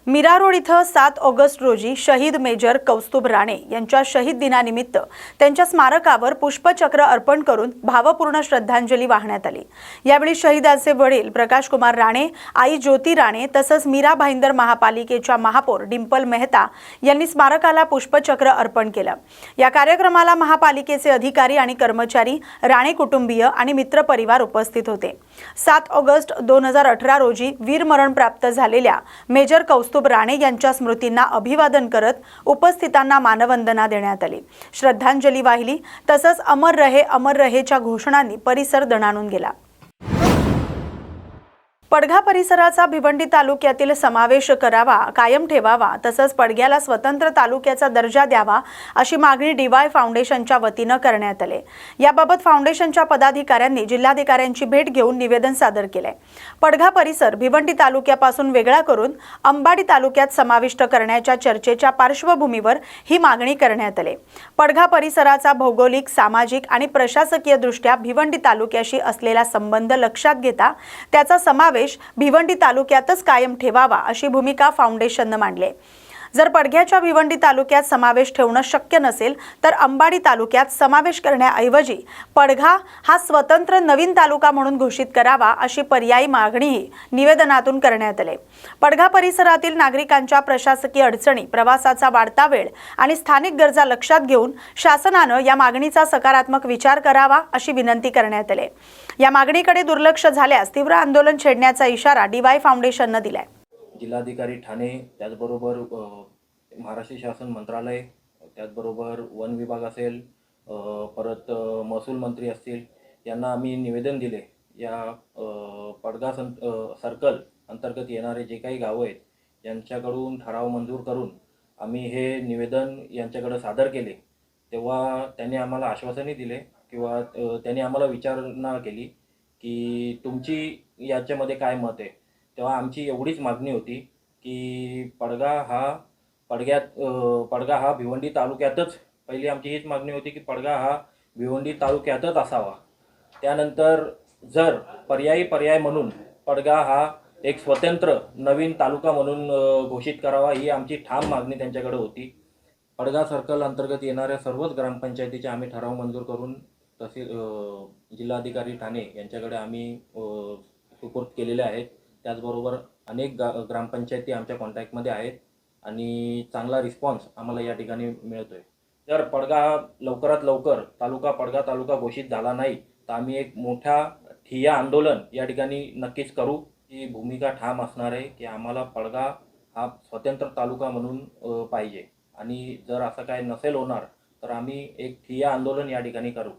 Mira road इथं 7 August रोजी शहीद मेजर कौस्तुभ राणे यांच्या शहीद दिनानिमित्त त्यांच्या स्मारकावर पुष्पचक्र अर्पण करून भावपूर्ण श्रद्धांजली वाहण्यात आली। यावेळी शहीदांचे वडील प्रकाश कुमार राणे, आई ज्योती राणे तसंच मीरा भाईंदर महापालिकेच्या महापौर डिंपल मेहता यांनी स्मारकाला पुष्पचक्र अर्पण केलं। या कार्यक्रमाला महापालिकेचे अधिकारी आणि कर्मचारी, राणे कुटुंबीय आणि मित्रपरिवार उपस्थित होते। 7 ऑगस्ट 2018 रोजी वीरमरण प्राप्त झालेल्या मेजर कौस्तुभ राणे यांच्या स्मृतींना अभिवादन करत उपस्थितांना मानवंदना देण्यात आली, श्रद्धांजली वाहिली तसंच अमर रहेच्या घोषणांनी परिसर दणाणून गेला। पडघा परिसराचा भिवंडी तालुक्यातील समावेश करावा, कायम ठेवावा तसंच पडग्याला स्वतंत्र तालुक्याचा दर्जा द्यावा अशी मागणी डीवाय फाउंडेशनच्या वतीने करण्यात आली। याबाबत फाउंडेशनच्या पदाधिकाऱ्यांनी जिल्हाधिकाऱ्यांची भेट घेऊन निवेदन सादर केले। पडघा परिसर भिवंडी तालुक्यापासून वेगळा करून अंबाडी तालुक्यात समाविष्ट करण्याच्या चर्चेच्या पार्श्वभूमीवर ही मागणी करण्यात आली। पडघा परिसराचा भौगोलिक, सामाजिक आणि प्रशासकीय दृष्ट्या भिवंडी तालुक्याशी असलेला संबंध लक्षात घेता त्याचा समावेश भिवंडी तालुक्यातच कायम ठेवावा अशी भूमिका फाउंडेशनने मांडली। जर पडघ्याच्या भिवंडी तालुक्यात समावेश ठेवणं शक्य नसेल तर अंबाडी तालुक्यात समावेश करण्याऐवजी पडघा हा स्वतंत्र नवीन तालुका म्हणून घोषित करावा अशी पर्यायी मागणीही निवेदनातून करण्यात आली। पडघा परिसरातील नागरिकांच्या प्रशासकीय अडचणी, प्रवासाचा वाढता वेळ आणि स्थानिक गरजा लक्षात घेऊन शासनानं या मागणीचा सकारात्मक विचार करावा अशी विनंती करण्यात आली। या मागणीकडे दुर्लक्ष झाल्यास तीव्र आंदोलन छेडण्याचा इशारा डीवाय फाउंडेशनने दिलाय। जिल्हाधिकारी ठाणे, त्याचबरोबर महाराष्ट्र शासन मंत्रालय, त्याचबरोबर वन विभाग असेल, परत महसूल मंत्री असतील, यांना आम्ही निवेदन दिले। या पडघा सर्कल अंतर्गत येणारे जे काही गावं आहेत यांच्याकडून ठराव मंजूर करून आम्ही हे निवेदन यांच्याकडे सादर केले। तेव्हा त्यांनी आम्हाला आश्वासने दिले किंवा त्यांनी आम्हाला विचारणा केली की तुमची याच्यामध्ये काय मत आहे। तेव्हा आमची एवढीच मागणी होती की पडघा हा भिवंडी तालुक्यातच, पहिली आमची हीच मागणी होती की पडघा हा भिवंडी तालुक्यातच असावा। त्यानंतर जर पर्याय म्हणून पडघा हा एक स्वतंत्र नवीन तालुका म्हणून घोषित करावा ही आमची ठाम मागणी त्यांच्याकडे होती। पडघा सर्कल अंतर्गत येणाऱ्या सर्वच ग्रामपंचायतीचे आम्ही ठराव मंजूर करून तसे जिल्हाधिकारी ठाणे यांच्याकडे आम्ही सुपूर्द केलेले आहेत। त्याचबरोबर अनेक ग्रामपंचायती आमच्या कॉन्टॅक्टमध्ये आहेत आणि चांगला रिस्पॉन्स आम्हाला या ठिकाणी मिळतोय। जर पडघा लवकरात लवकर पडघा तालुका घोषित झाला नाही तर आम्ही एक मोठा ठिय्या आंदोलन या ठिकाणी नक्कीच करू। ही भूमिका ठाम असणार आहे की आम्हाला पडघा हा स्वतंत्र तालुका म्हणून पाहिजे आणि जर असं काय नसेल होणार तर आम्ही एक ठिय्या आंदोलन या ठिकाणी करू।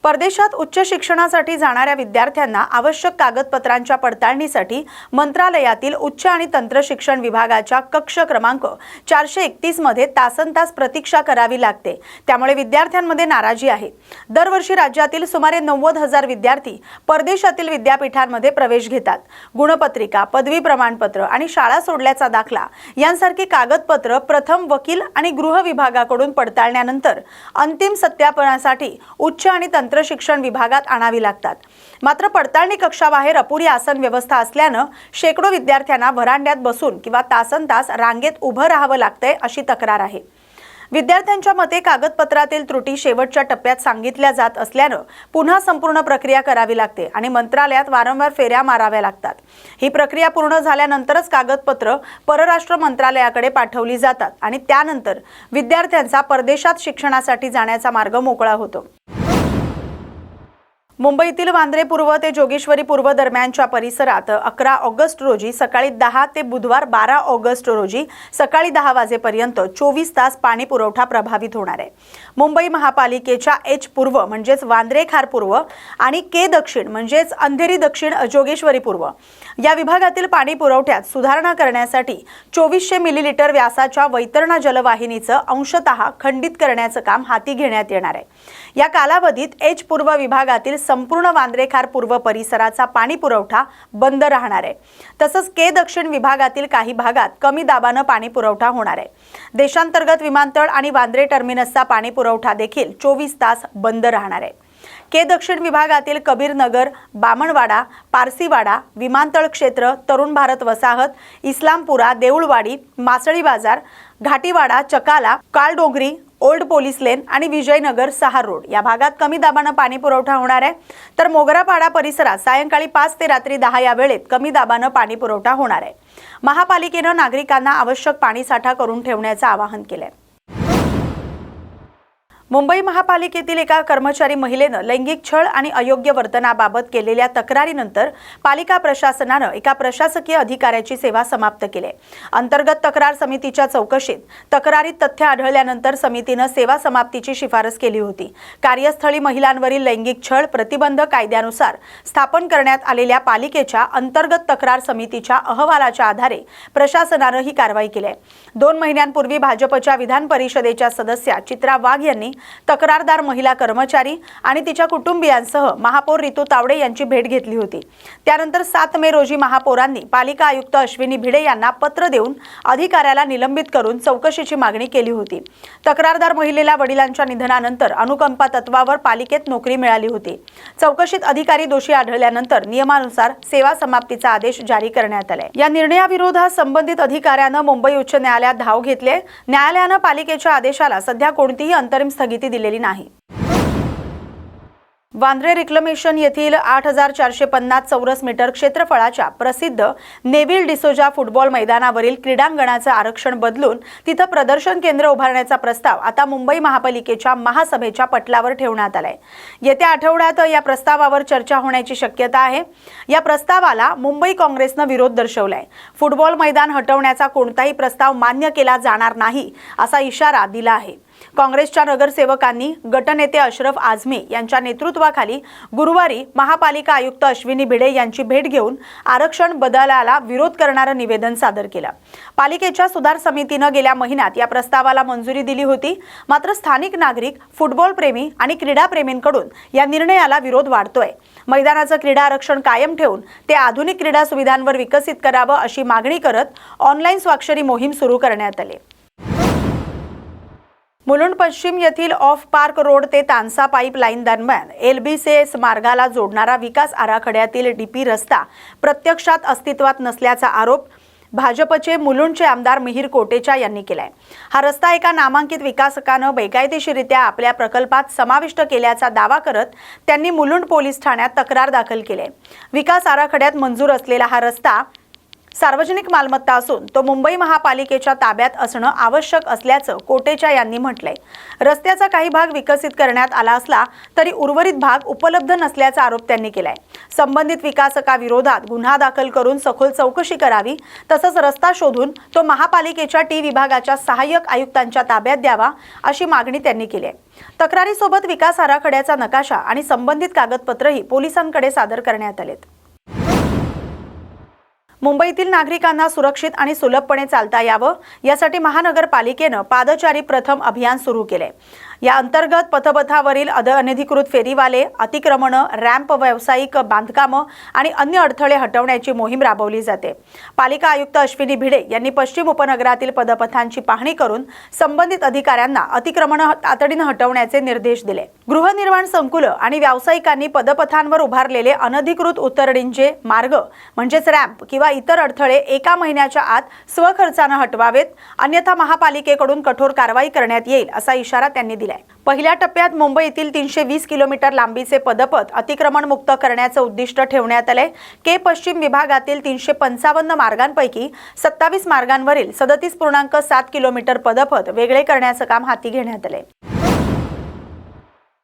परदेशात उच्च शिक्षणासाठी जाणाऱ्या विद्यार्थ्यांना आवश्यक कागदपत्रांच्या पडताळणीसाठी मंत्रालयातील उच्च आणि तंत्र शिक्षण विभागाच्या कक्ष क्रमांक 431 मध्ये तासनतास प्रतीक्षा करावी लागते। त्यामुळे विद्यार्थ्यांमध्ये नाराजी आहे। दरवर्षी राज्यातील सुमारे 90,000 विद्यार्थी परदेशातील विद्यापीठांमध्ये प्रवेश घेतात। गुणपत्रिका, पदवी प्रमाणपत्र आणि शाळा सोडल्याचा दाखला यांसारखी कागदपत्र प्रथम वकील आणि गृह विभागाकडून पडताळण्यानंतर अंतिम सत्यापनासाठी उच्च आणि तंत्र शिक्षण विभागात आणावी लागतात। मात्र पडताळणी कक्षाबाहेर अपुरी आसन व्यवस्था असल्यानं शेकडो विद्यार्थ्यांना व्हरांड्यात बसून किंवा तासनतास रांगेत उभं राहावं लागतंय अशी तक्रार आहे। विद्यार्थ्यांच्या मते कागदपत्रातील त्रुटी शेवटच्या टप्प्यात सांगितल्या जात असल्यानं पुन्हा संपूर्ण प्रक्रिया करावी लागते आणि मंत्रालयात वारंवार फेऱ्या माराव्या लागतात। ही प्रक्रिया पूर्ण झाल्यानंतरच कागदपत्र परराष्ट्र मंत्रालयाकडे पाठवली जातात आणि त्यानंतर विद्यार्थ्यांचा परदेशात शिक्षणासाठी जाण्याचा मार्ग मोकळा होतो। मुंबईतील वांद्रे पूर्व ते जोगेश्वरी पूर्व दरम्यानच्या परिसरात 11 ऑगस्ट रोजी सकाळी 10 ते बुधवार 12 ऑगस्ट रोजी सकाळी 10 वाजेपर्यंत 24 तास पाणी पुरवठा प्रभावित होणार आहे। मुंबई महापालिकेच्या एच पूर्व म्हणजेच वांद्रे खार पूर्व आणि के दक्षिण म्हणजेच अंधेरी दक्षिण जोगेश्वरी पूर्व या विभागातील पाणी पुरवठ्यात सुधारणा करण्यासाठी 2400 मिलीलीटर व्यासाच्या वैतरणा जलवाहिनीचं अंशतः खंडित करण्याचं काम हाती घेण्यात येणार आहे। या कालावधीत एच पूर्व विभागातील संपूर्ण वांद्रे खार पूर्व परिसराचा पाणी पुरवठा बंद राहणार आहे। तसंच के दक्षिण विभागातील काही भागात कमी दाबाने पाणी पुरवठा होणार आहे। देशांतर्गत विमानतळ आणि वांद्रे टर्मिनसचा पाणी पुरवठा देखील 24 तास बंद राहणार आहे। के दक्षिण विभागातील कबीर नगर, बामणवाडा, पारसीवाडा, विमानतळ क्षेत्र, तरुण भारत वसाहत, इस्लामपुरा, देऊळवाडी, मासळी बाजार, घाटीवाडा, चकाला, काळडोंगरी, ओल्ड पोलीस लेन आणि विजयनगर 6 रोड या भागात कमी दाबानं पाणी पुरवठा होणार आहे। तर मोगरापाडा परिसरात सायंकाळी 5 ते रात्री 10 या वेळेत कमी दाबानं पाणी पुरवठा होणार आहे। महापालिकेनं नागरिकांना आवश्यक पाणीसाठा करून ठेवण्याचं आवाहन केलंय। मुंबई महापालिकेतील एका कर्मचारी महिलेनं लैंगिक छळ आणि अयोग्य वर्तनाबाबत केलेल्या तक्रारीनंतर पालिका प्रशासनानं एका प्रशासकीय अधिकाऱ्याची सेवा समाप्त केली। अंतर्गत तक्रार समितीच्या चौकशीत तक्रारीत तथ्य आढळल्यानंतर समितीनं सेवा समाप्तीची शिफारस केली होती। कार्यस्थळी महिलांवरील लैंगिक छळ प्रतिबंध कायद्यानुसार स्थापन करण्यात आलेल्या पालिकेच्या अंतर्गत तक्रार समितीच्या अहवालाच्या आधारे प्रशासनानं ही कारवाई केली आहे। 2 महिन्यांपूर्वी भाजपच्या विधान परिषदेच्या सदस्या चित्रा वाघ यांनी तक्रारदार महिला कर्मचारी आणि तिच्या कुटुंबियांसह महापौर रितू तावडे यांची भेट घेतली होती। त्यानंतर 7 मे रोजी महापौरांनी पालिका आयुक्त अश्विनी भिडे यांना पत्र देऊन अधिकाऱ्याला निलंबित करून चौकशीची मागणी केली होती। तक्रारदार महिलेला वडिलांच्या निधनानंतर अनुकंपा तत्वावर पालिकेत नोकरी मिळाली होती। चौकशीत अधिकारी दोषी आढळल्यानंतर नियमानुसार सेवा समाप्तीचा आदेश जारी करण्यात आलाय। या निर्णयाविरोधात संबंधित अधिकाऱ्यानं मुंबई उच्च न्यायालयात धाव घेतली। न्यायालयानं पालिकेच्या आदेशाला सध्या कोणतीही अंतरिम स्थगिती दिलेली नाही। वांद्रे रिक्लेमेशन येथील 8450 चौरस मीटर क्षेत्रफळाच्या प्रसिद्ध नेव्हिल डिसोजा फुटबॉल मैदानावरील क्रीडांगणाचं आरक्षण बदलून तिथं प्रदर्शन केंद्र उभारण्याचा प्रस्ताव आता मुंबई महापालिकेच्या महासभेच्या पटलावर ठेवण्यात आलाय। येत्या आठवड्यात या प्रस्तावावर चर्चा होण्याची शक्यता आहे। या प्रस्तावाला मुंबई काँग्रेसनं विरोध दर्शवलाय। फुटबॉल मैदान हटवण्याचा कोणताही प्रस्ताव मान्य केला जाणार नाही असा इशारा दिला आहे। काँग्रेसच्या नगरसेवकांनी गटनेते अशरफ आझमी यांच्या नेतृत्वाखाली गुरुवारी महापालिका आयुक्त अश्विनी भिडे यांची भेट घेऊन आरक्षण बदलाला विरोध करणारं निवेदन सादर केलं। पालिकेच्या सुधार समितीनं गेल्या महिन्यात या प्रस्तावाला मंजुरी दिली होती। मात्र स्थानिक नागरिक, फुटबॉल प्रेमी आणि क्रीडा प्रेमींकडून या निर्णयाला विरोध वाढतोय। मैदानाचं क्रीडा आरक्षण कायम ठेवून ते आधुनिक क्रीडा सुविधांवर विकसित करावं अशी मागणी करत ऑनलाईन स्वाक्षरी मोहीम सुरू करण्यात आली। मुलुंड पश्चिम येथील ऑफ पार्क रोड ते तानसा पाईपलाईन दरम्यान LBCS मार्गाला जोडणारा विकास आराखड्यातील DP रस्ता प्रत्यक्षात अस्तित्वात नसल्याचा आरोप भाजपचे मुलुंडचे आमदार मिहिर कोटेचा यांनी केलाय। हा रस्ता एका नामांकित विकासकानं बेकायदेशीररित्या आपल्या प्रकल्पात समाविष्ट केल्याचा दावा करत त्यांनी मुलुंड पोलीस ठाण्यात तक्रार दाखल केली आहे। विकास आराखड्यात मंजूर असलेला हा रस्ता सार्वजनिक मालमत्ता असून तो मुंबई महापालिकेच्या ताब्यात असणं आवश्यक असल्याचं कोटेचा यांनी म्हटलंय। रस्त्याचा काही भाग विकसित करण्यात आला असला तरी उर्वरित भाग उपलब्ध नसल्याचा आरोप त्यांनी केलाय। संबंधित विकासकाविरोधात गुन्हा दाखल करून सखोल चौकशी करावी, तसंच रस्ता शोधून तो महापालिकेच्या T विभागाच्या सहाय्यक आयुक्तांच्या ताब्यात द्यावा अशी मागणी त्यांनी केली आहे। तक्रारीसोबत विकास आराखड्याचा नकाशा आणि संबंधित कागदपत्रही पोलिसांकडे सादर करण्यात आलेत। मुंबईतील नागरिकांना सुरक्षित आणि सुलभपणे चालता यावं यासाठी महानगरपालिकेनं पादचारी प्रथम अभियान सुरू केले। या अंतर्गत पथपथावरील अनधिकृत फेरीवाले, अतिक्रमणं, रॅम्प, व्यावसायिक बांधकामं आणि अन्य अडथळे हटवण्याची मोहीम राबवली जाते। पालिका आयुक्त अश्विनी भिडे यांनी पश्चिम उपनगरातील पदपथांची पाहणी करून संबंधित अधिकाऱ्यांना अतिक्रमणं तातडीनं हटवण्याचे निर्देश दिले। गृहनिर्माण संकुलं आणि व्यावसायिकांनी पदपथांवर उभारलेले अनधिकृत उतरडींचे मार्ग म्हणजेच रॅम्प किंवा इतर अडथळे 1 महिन्याच्या आत स्वखर्चानं हटवावेत, अन्यथा महापालिकेकडून कठोर कारवाई करण्यात येईल असा इशारा त्यांनी दिलाय। पहिल्या टप्प्यात मुंबईतील 320 किलोमीटर लांबीचे पदपथ अतिक्रमण मुक्त करण्याचं उद्दिष्ट ठेवण्यात आले। के पश्चिम विभागातील 355 मार्गांपैकी 27 मार्गांवरील 37.7 किलोमीटर पदपथ वेगळे करण्याचं काम हाती घेण्यात आले।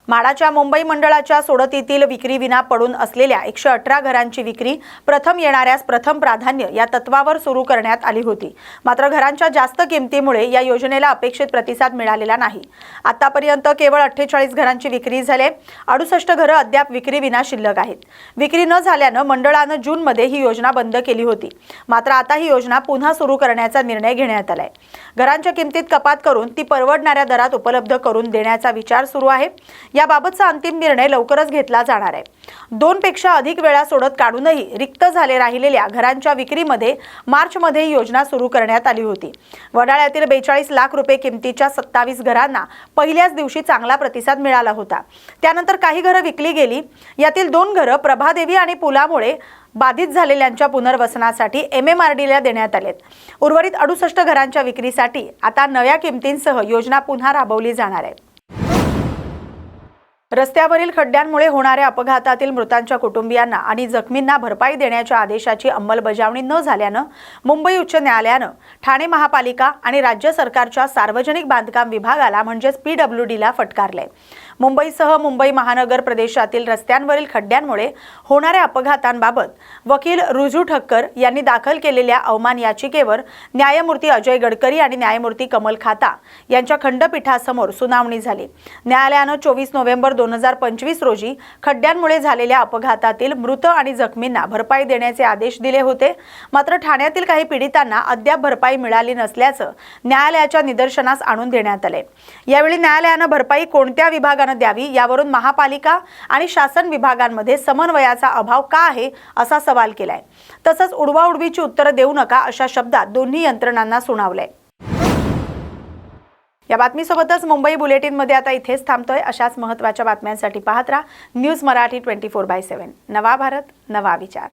म्हाडाच्या मुंबई मंडळाच्या सोडतीतील विक्रीविना पडून असलेल्या 118 घरांची विक्री प्रथम येणाऱ्यास प्रथम प्राधान्य या तत्वावर सुरू करण्यात आली होती। मात्र घरांच्या जास्त किमतीमुळे या योजनेला अपेक्षित प्रतिसाद मिळालेला नाही। आतापर्यंत केवळ 48 घरांची विक्री झाली। 68 घरं अद्याप विक्रीविना शिल्लक आहेत। विक्री न झाल्यानं मंडळानं जूनमध्ये ही योजना बंद केली होती। मात्र आता ही योजना पुन्हा सुरू करण्याचा निर्णय घेण्यात आलाय। घरांच्या किमतीत कपात करून ती परवडणाऱ्या दरात उपलब्ध करून देण्याचा विचार सुरू आहे। याबाबतचा अंतिम निर्णय लवकरच घेतला जाणार आहे. 2 पेक्षा अधिक वेळा सोडत काढूनही रिक्त झाले राहिलेल्या घरांच्या विक्रीमध्ये मार्चमध्ये योजना सुरू करण्यात आली होती. वडाळ्यातील 42 लाख रुपये किमतीच्या 27 घरांना पहिल्याच दिवशी चांगला प्रतिसाद मिळाला होता. त्यानंतर काही घरं विकली गेली. यातील 2 घरं प्रभादेवी आणि पुलामुळे बाधित झालेल्यांच्या पुनर्वसनासाठी MMRDला देण्यात आलेत. उर्वरित 68 घरांच्या विक्रीसाठी आता नव्या किमतींसह योजना पुन्हा राबवली जाणार आहे. रस्त्यावरील खड्ड्यांमुळे होणाऱ्या अपघातातील मृतांच्या कुटुंबियांना आणि जखमींना भरपाई देण्याच्या आदेशाची अंमलबजावणी न झाल्यानं मुंबई उच्च न्यायालयानं ठाणे महापालिका आणि राज्य सरकारच्या सार्वजनिक बांधकाम विभागाला म्हणजेच PWDला फटकारले. मुंबईसह मुंबई महानगर प्रदेशातील रस्त्यांवरील खड्ड्यांमुळे होणाऱ्या अपघातांबाबत वकील रुजू ठक्कर यांनी दाखल केलेल्या अवमान याचिकेवर न्यायमूर्ती अजय गडकरी आणि न्यायमूर्ती कमल खाता यांच्या खंडपीठासमोर सुनावणी झाली. न्यायालयानं 24 नोव्हेंबर 2025 रोजी खड्ड्यांमुळे झालेल्या अपघातातील मृत आणि जखमींना भरपाई देण्याचे आदेश दिले होते. मात्र ठाण्यातील काही पीडितांना अद्याप भरपाई मिळाली नसल्याचं न्यायालयाच्या निदर्शनास आणून देण्यात आले. यावेळी न्यायालयानं भरपाई कोणत्या विभागाने द्यावी यावरून महापालिका आणि शासन विभागांमध्ये समन्वयाचा अभाव का आहे असा सवाल केलाय. तसंच उडवाउडवीची उत्तरं देऊ नका अशा शब्दात दोन्ही यंत्रणांना सुनावलंय. या बातमीसोबतच मुंबई बुलेटिनमध्ये आता इथेच थांबतोय. अशाच महत्त्वाच्या बातम्यांसाठी पाहत राहा न्यूज मराठी 24/7. नवा भारत नवा विचार.